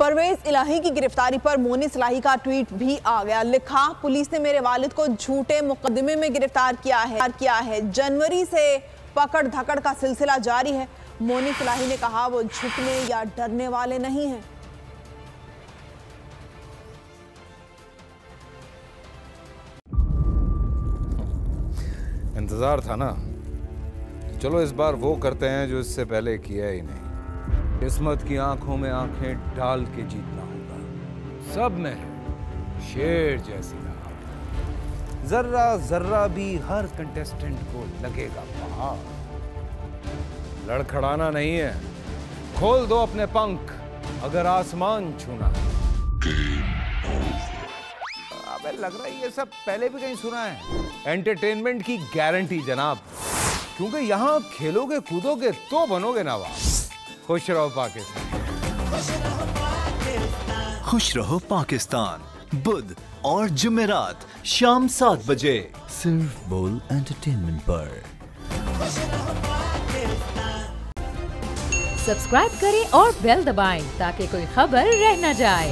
परवेज इलाही की गिरफ्तारी पर मोनिस इलाही का ट्वीट भी आ गया। लिखा, पुलिस ने मेरे वालिद को झूठे मुकदमे में गिरफ्तार किया है। जनवरी से पकड़ धकड़ का सिलसिला जारी है। मोनिस इलाही ने कहा वो झुकने या डरने वाले नहीं हैं। इंतजार था ना, चलो इस बार वो करते हैं जो इससे पहले किया ही नहीं। किस्मत की आंखों में आंखें डाल के जीतना होगा। सब में है शेर जैसी राह, जर्रा जर्रा भी हर कंटेस्टेंट को लगेगा पहाड़। लड़खड़ाना नहीं है, खोल दो अपने पंख अगर आसमान छूना है। अबे लग रहा है ये सब पहले भी कहीं सुना है। एंटरटेनमेंट की गारंटी जनाब, क्योंकि यहाँ खेलोगे कूदोगे तो बनोगे नवाब। खुश रहो पाकिस्तान। खुश रहो पाकिस्तान, बुध और जुमेरात शाम 7 बजे सिर्फ बोल एंटरटेनमेंट पर। सब्सक्राइब करें और बेल दबाएं ताकि कोई खबर रह न जाए।